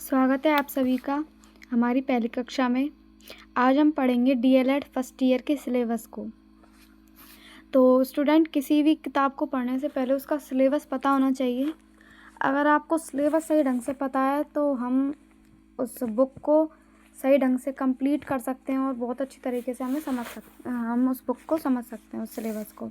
स्वागत है आप सभी का हमारी पहली कक्षा में। आज हम पढ़ेंगे डीएलएड फर्स्ट ईयर के सिलेबस को। तो स्टूडेंट किसी भी किताब को पढ़ने से पहले उसका सिलेबस पता होना चाहिए। अगर आपको सिलेबस सही ढंग से पता है तो हम उस बुक को सही ढंग से कंप्लीट कर सकते हैं और बहुत अच्छी तरीके से हम उस बुक को समझ सकते हैं, उस सिलेबस को।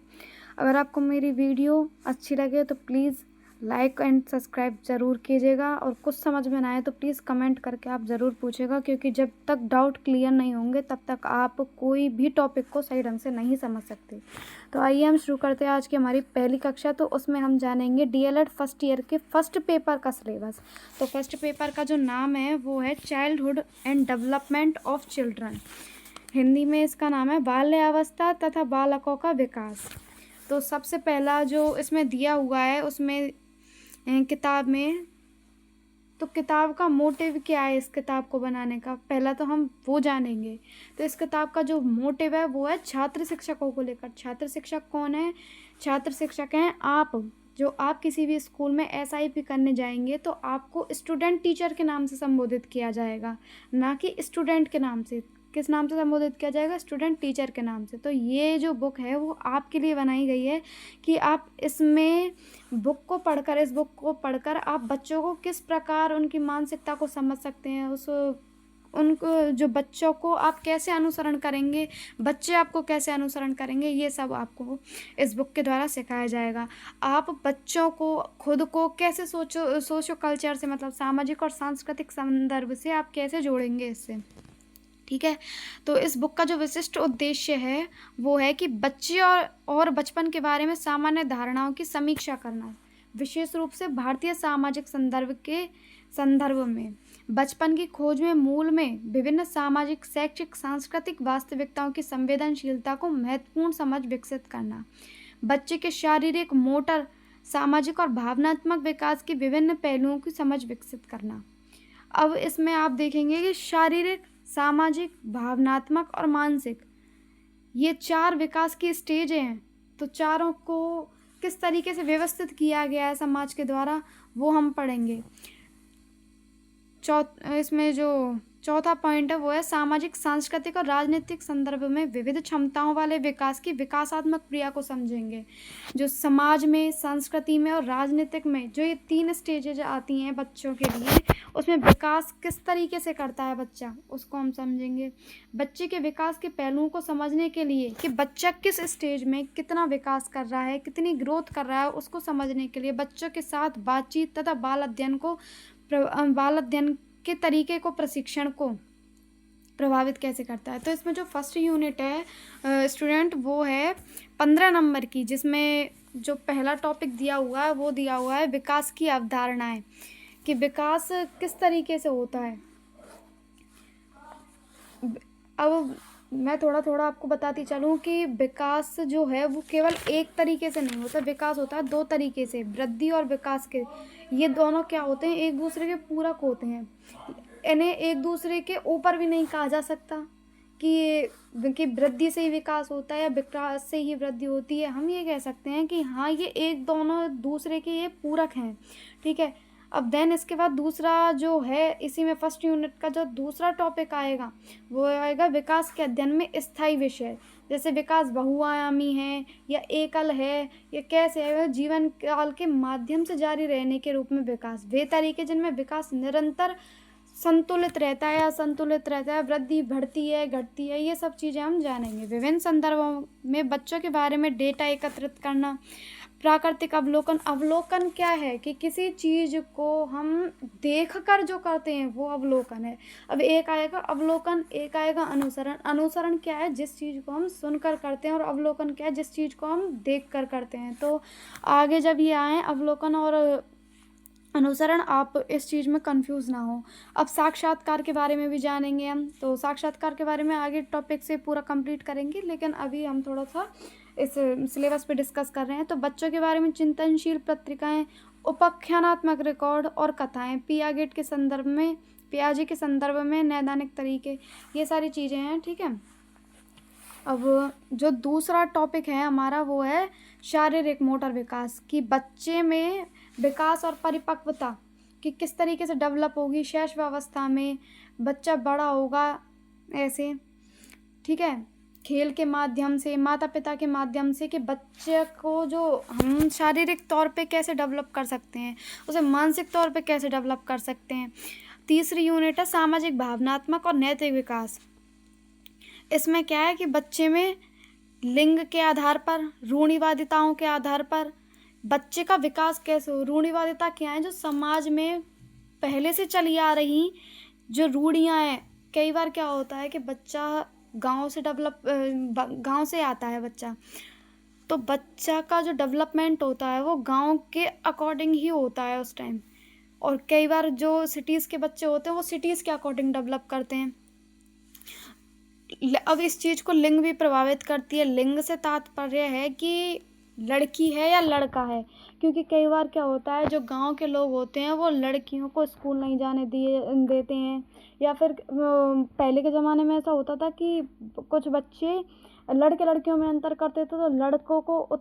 अगर आपको मेरी वीडियो अच्छी लगे तो प्लीज़ लाइक एंड सब्सक्राइब ज़रूर कीजिएगा, और कुछ समझ में ना आए तो प्लीज़ कमेंट करके आप ज़रूर पूछिएगा, क्योंकि जब तक डाउट क्लियर नहीं होंगे तब तक आप कोई भी टॉपिक को सही ढंग से नहीं समझ सकते। तो आइए हम शुरू करते हैं आज की हमारी पहली कक्षा। तो उसमें हम जानेंगे डीएलएड फर्स्ट ईयर के फर्स्ट पेपर का सिलेबस। तो फर्स्ट पेपर का जो नाम है वो है childhood and development of children. Hindi में इसका नाम है बाल्यावस्था तथा बालकों का विकास। तो सबसे पहला जो इसमें दिया हुआ है उसमें किताब में, तो किताब का मोटिव क्या है इस किताब को बनाने का, पहला तो हम वो जानेंगे। तो इस किताब का जो मोटिव है वो है छात्र शिक्षकों को लेकर। छात्र शिक्षक कौन है? छात्र शिक्षक हैं आप, जो आप किसी भी स्कूल में एसआईपी करने जाएंगे तो आपको स्टूडेंट टीचर के नाम से संबोधित किया जाएगा, ना कि स्टूडेंट के नाम से। किस नाम से संबोधित किया जाएगा? स्टूडेंट टीचर के नाम से। तो ये जो बुक है वो आपके लिए बनाई गई है कि आप इसमें इस बुक को पढ़कर आप बच्चों को किस प्रकार उनकी मानसिकता को समझ सकते हैं, उनको जो बच्चों को आप कैसे अनुसरण करेंगे, बच्चे आपको कैसे अनुसरण करेंगे, ये सब आपको इस बुक के द्वारा सिखाया जाएगा। आप बच्चों को खुद को कैसे सोशो कल्चर से, मतलब सामाजिक और सांस्कृतिक संदर्भ से आप कैसे जोड़ेंगे इससे, ठीक है। तो इस बुक का जो विशिष्ट उद्देश्य है वो है कि बच्चे और बचपन के बारे में सामान्य धारणाओं की समीक्षा करना, विशेष रूप से भारतीय सामाजिक संदर्भ में बचपन की खोज में मूल में विभिन्न सामाजिक, शैक्षिक, सांस्कृतिक वास्तविकताओं की संवेदनशीलता को महत्वपूर्ण समझ विकसित करना, बच्चे के शारीरिक, मोटर, सामाजिक और भावनात्मक विकास के विभिन्न पहलुओं की समझ विकसित करना। अब इसमें आप देखेंगे कि शारीरिक, सामाजिक, भावनात्मक और मानसिक, ये 4 विकास की स्टेज हैं। तो चारों को किस तरीके से व्यवस्थित किया गया है समाज के द्वारा, वो हम पढ़ेंगे। इसमें जो चौथा पॉइंट है वो है सामाजिक, सांस्कृतिक और राजनीतिक संदर्भ में विविध क्षमताओं वाले विकास की विकासात्मक क्रिया को समझेंगे। जो समाज में, संस्कृति में और राजनीतिक में जो ये 3 स्टेजेज आती हैं बच्चों के लिए, उसमें विकास किस तरीके से करता है बच्चा, उसको हम समझेंगे। बच्चे के विकास के पहलुओं को समझने के लिए कि बच्चा किस स्टेज में कितना विकास कर रहा है, कितनी ग्रोथ कर रहा है, उसको समझने के लिए बच्चों के साथ बातचीत तथा बाल अध्ययन के तरीके को, प्रशिक्षण को प्रभावित कैसे करता है। तो इसमें जो फर्स्ट यूनिट है स्टूडेंट वो है 15 नंबर की, जिसमें जो पहला टॉपिक दिया हुआ है वो दिया हुआ है विकास की अवधारणाएं, कि विकास किस तरीके से होता है। अब मैं थोड़ा थोड़ा आपको बताती चलूँ कि विकास जो है वो केवल एक तरीके से नहीं होता, विकास होता है 2 तरीके से। वृद्धि और विकास के, ये दोनों क्या होते हैं? एक दूसरे के पूरक होते हैं। इन्हें एक दूसरे के ऊपर भी नहीं कहा जा सकता कि वृद्धि से ही विकास होता है या विकास से ही वृद्धि होती है। हम ये कह सकते हैं कि हाँ, ये दोनों दूसरे के ये पूरक हैं, ठीक है। अब देन इसके बाद दूसरा जो है, इसी में फर्स्ट यूनिट का जो दूसरा टॉपिक आएगा वो आएगा विकास के अध्ययन में स्थायी विषय। जैसे विकास बहुआयामी है या एकल है, या कैसे है, जीवन काल के माध्यम से जारी रहने के रूप में विकास, वे तरीके जिनमें विकास निरंतर संतुलित रहता है, असंतुलित रहता है, वृद्धि बढ़ती है, घटती है, ये सब चीज़ें हम जानेंगे। विभिन्न संदर्भों में बच्चों के बारे में डेटा एकत्रित करना। प्राकृतिक अवलोकन, अवलोकन क्या है? कि किसी चीज़ को हम देख कर जो करते हैं वो अवलोकन है। अब एक आएगा अवलोकन, एक आएगा अनुसरण। अनुसरण क्या है? जिस चीज़ को हम सुनकर करते हैं, और अवलोकन क्या है? जिस चीज़ को हम देख कर करते हैं। तो आगे जब ये आए अवलोकन और अनुसरण, आप इस चीज़ में कंफ्यूज ना हो। अब साक्षात्कार के बारे में भी जानेंगे हम। तो साक्षात्कार के बारे में आगे टॉपिक से पूरा कंप्लीट करेंगे, लेकिन अभी हम थोड़ा सा इस सिलेबस पे डिस्कस कर रहे हैं। तो बच्चों के बारे में चिंतनशील पत्रिकाएं, उपाख्यानात्मक रिकॉर्ड और कथाएं, पियाजे के संदर्भ में नैदानिक तरीके, ये सारी चीज़ें हैं, ठीक है। अब जो दूसरा टॉपिक है हमारा वो है शारीरिक मोटर विकास, कि बच्चे में विकास और परिपक्वता कि किस तरीके से डेवलप होगी शैशवावस्था में, बच्चा बड़ा होगा ऐसे, ठीक है। खेल के माध्यम से, माता पिता के माध्यम से, कि बच्चे को जो हम शारीरिक तौर पे कैसे डेवलप कर सकते हैं, उसे मानसिक तौर पे कैसे डेवलप कर सकते हैं। तीसरी यूनिट है सामाजिक, भावनात्मक और नैतिक विकास। इसमें क्या है कि बच्चे में लिंग के आधार पर, रूढ़िवादिताओं के आधार पर बच्चे का विकास कैसे हो। रूढ़िवादिता क्या है, जो समाज में पहले से चली आ रही जो रूढ़ियाँ हैं। कई बार क्या होता है कि बच्चा गांव से आता है बच्चा, तो बच्चा का जो डेवलपमेंट होता है वो गांव के अकॉर्डिंग ही होता है उस टाइम। और कई बार जो सिटीज़ के बच्चे होते हैं वो सिटीज़ के अकॉर्डिंग डेवलप करते हैं। अब इस चीज़ को लिंग भी प्रभावित करती है। लिंग से तात्पर्य है कि लड़की है या लड़का है, क्योंकि कई बार क्या होता है, जो गांव के लोग होते हैं वो लड़कियों को स्कूल नहीं जाने देते हैं, या फिर पहले के ज़माने में ऐसा होता था कि कुछ बच्चे लड़के लड़कियों में अंतर करते थे, तो लड़कों को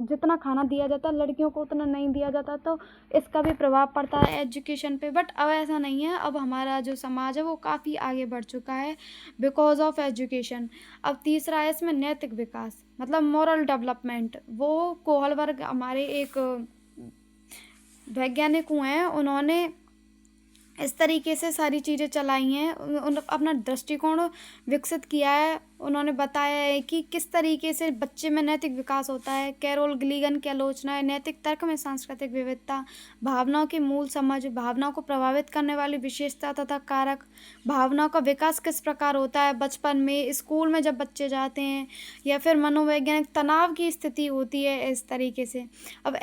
जितना खाना दिया जाता, लड़कियों को उतना नहीं दिया जाता, तो इसका भी प्रभाव पड़ता है एजुकेशन पे। बट अब ऐसा नहीं है, अब हमारा जो समाज है वो काफ़ी आगे बढ़ चुका है बिकॉज ऑफ एजुकेशन। अब तीसरा है इसमें नैतिक विकास, मतलब मॉरल डेवलपमेंट। वो कोहलबर्ग हमारे एक वैज्ञानिक हुए हैं, उन्होंने इस तरीके से सारी चीज़ें चलाई हैं, अपना दृष्टिकोण विकसित किया है। उन्होंने बताया है कि किस तरीके से बच्चे में नैतिक विकास होता है। कैरोल गिलिगन की आलोचना है नैतिक तर्क में सांस्कृतिक विविधता, भावनाओं की मूल समझ, भावनाओं को प्रभावित करने वाली विशेषता तथा कारक, भावनाओं का विकास किस प्रकार होता है बचपन में, स्कूल में जब बच्चे जाते हैं, या फिर मनोवैज्ञानिक तनाव की स्थिति होती है इस तरीके से। अब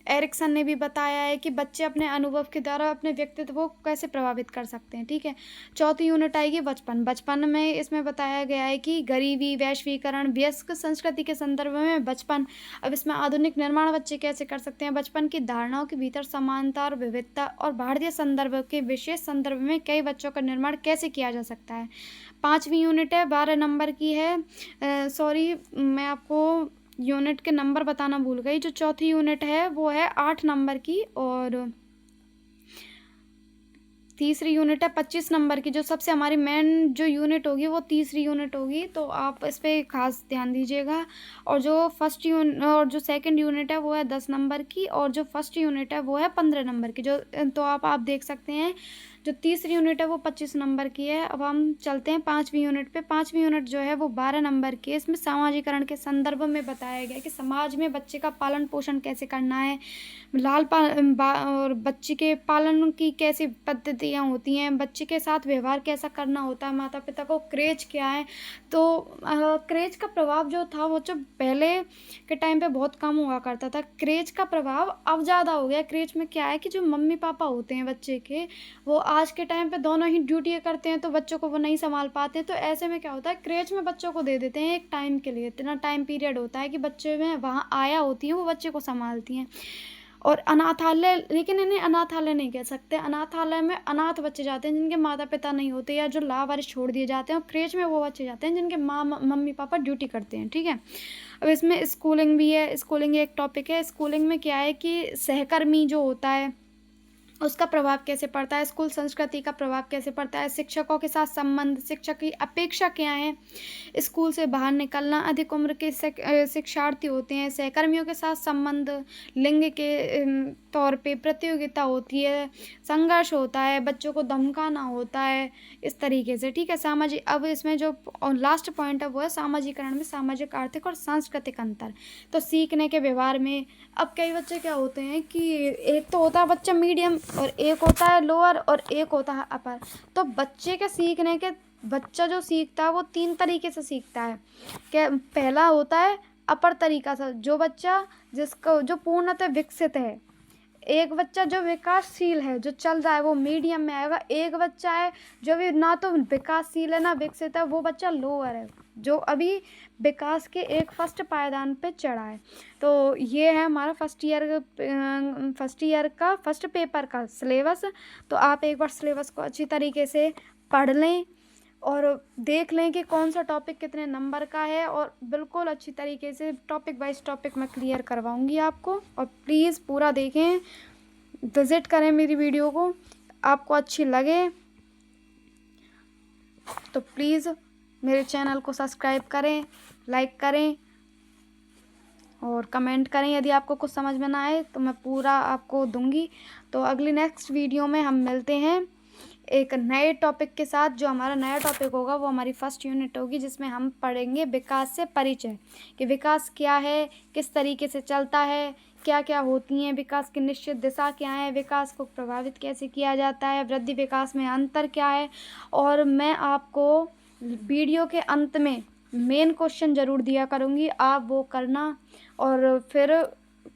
एरिक्सन ने भी बताया है कि बच्चे अपने अनुभव के द्वारा अपने व्यक्तित्व को कैसे प्रभावित कर सकते हैं, ठीक है। चौथी यूनिट आएगी बचपन में इसमें बताया गया है कि गरीबी, वैश्वीकरण, वयस्क संस्कृति के संदर्भ में बचपन। अब इसमें आधुनिक निर्माण बच्चे कैसे कर सकते हैं, बचपन की धारणाओं के भीतर समानता और विविधता और भारतीय संदर्भ के विशेष संदर्भ में कई बच्चों का निर्माण कैसे किया जा सकता है। पाँचवीं यूनिट है 12 नंबर की है, मैं आपको यूनिट के नंबर बताना भूल गई। जो चौथी यूनिट है वो है 8 नंबर की, और तीसरी यूनिट है 25 नंबर की। जो सबसे हमारी मेन जो यूनिट होगी वो तीसरी यूनिट होगी, तो आप इस पर खास ध्यान दीजिएगा। और जो सेकंड यूनिट है वो है 10 नंबर की, और जो फर्स्ट यूनिट है वो है 15 नंबर की। तो आप देख सकते हैं जो तीसरी यूनिट है वो 25 नंबर की है। अब हम चलते हैं पाँचवीं यूनिट पे। पाँचवीं यूनिट जो है वो 12 नंबर की है। इसमें सामाजिकरण के संदर्भ में बताया गया है कि समाज में बच्चे का पालन पोषण कैसे करना है, और बच्चे के पालन की कैसी पद्धतियाँ होती हैं, बच्चे के साथ व्यवहार कैसा करना होता है, माता पिता को क्रेज क्या है। तो क्रेज का प्रभाव जो था वो जो पहले के टाइम पे बहुत कम हुआ करता था, क्रेज का प्रभाव अब ज़्यादा हो गया। क्रेज में क्या है कि जो मम्मी पापा होते हैं बच्चे के, वो आज के टाइम पे दोनों ही ड्यूटी करते हैं, तो बच्चों को वो नहीं संभाल पाते हैं। तो ऐसे में क्या होता है, क्रेच में बच्चों को दे देते हैं एक टाइम के लिए, इतना टाइम पीरियड होता है कि बच्चे में वहाँ आया होती हैं, वो बच्चे को संभालती हैं। और अनाथालय, लेकिन इन्हें अनाथालय नहीं कह सकते। अनाथालय में अनाथ बच्चे जाते हैं जिनके माता पिता नहीं होते, या जो लावारिस छोड़ दिए जाते हैं। और क्रेच में वो बच्चे जाते हैं जिनके मम्मी पापा ड्यूटी करते हैं, ठीक है। अब इसमें स्कूलिंग भी है, स्कूलिंग एक टॉपिक है। स्कूलिंग में क्या है कि सहकर्मी जो होता है उसका प्रभाव कैसे पड़ता है, स्कूल संस्कृति का प्रभाव कैसे पड़ता है, शिक्षकों के साथ संबंध, शिक्षक की अपेक्षा क्या है, स्कूल से बाहर निकलना, अधिक उम्र के शिक्षार्थी होते हैं, सहकर्मियों के साथ संबंध, लिंग के तौर पे प्रतियोगिता होती है, संघर्ष होता है, बच्चों को धमकाना होता है, इस तरीके से, ठीक है। सामाजिक, अब इसमें जो लास्ट पॉइंट है वो है सामाजिकरण में सामाजिक, आर्थिक और सांस्कृतिक अंतर। तो सीखने के व्यवहार में अब कई बच्चे क्या होते हैं कि एक तो होता है बच्चा मीडियम, और एक होता है लोअर, और एक होता है अपर। तो बच्चे के सीखने के, बच्चा जो सीखता है वो 3 तरीके से सीखता है। क्या पहला होता है अपर तरीका से, जो बच्चा जिसको जो पूर्णतः विकसित है। एक बच्चा जो विकासशील है, जो चल रहा है, वो मीडियम में आएगा। एक बच्चा है जो भी ना तो विकासशील है ना विकसित है, वो बच्चा लोअर है, जो अभी विकास के एक फर्स्ट पायदान पे चढ़ा है। तो ये है हमारा फर्स्ट ईयर का फर्स्ट पेपर का सिलेबस। तो आप एक बार सिलेबस को अच्छी तरीके से पढ़ लें और देख लें कि कौन सा टॉपिक कितने नंबर का है, और बिल्कुल अच्छी तरीके से टॉपिक वाइज टॉपिक मैं क्लियर करवाऊंगी आपको। और प्लीज़ पूरा देखें, विज़िट करें मेरी वीडियो को। आपको अच्छी लगे तो प्लीज़ मेरे चैनल को सब्सक्राइब करें, लाइक करें और कमेंट करें। यदि आपको कुछ समझ में ना आए तो मैं पूरा आपको दूंगी। तो अगली नेक्स्ट वीडियो में हम मिलते हैं एक नए टॉपिक के साथ। जो हमारा नया टॉपिक होगा वो हमारी फर्स्ट यूनिट होगी, जिसमें हम पढ़ेंगे विकास से परिचय, कि विकास क्या है, किस तरीके से चलता है, क्या क्या होती हैं, विकास की निश्चित दिशा क्या है, विकास को प्रभावित कैसे किया जाता है, वृद्धि विकास में अंतर क्या है। और मैं आपको वीडियो के अंत में मेन क्वेश्चन ज़रूर दिया करूँगी, आप वो करना और फिर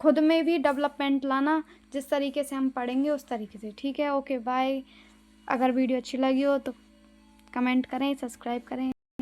खुद में भी डेवलपमेंट लाना। जिस तरीके से हम पढ़ेंगे उस तरीके से। ठीक है, ओके बाय। अगर वीडियो अच्छी लगी हो तो कमेंट करें, सब्सक्राइब करें।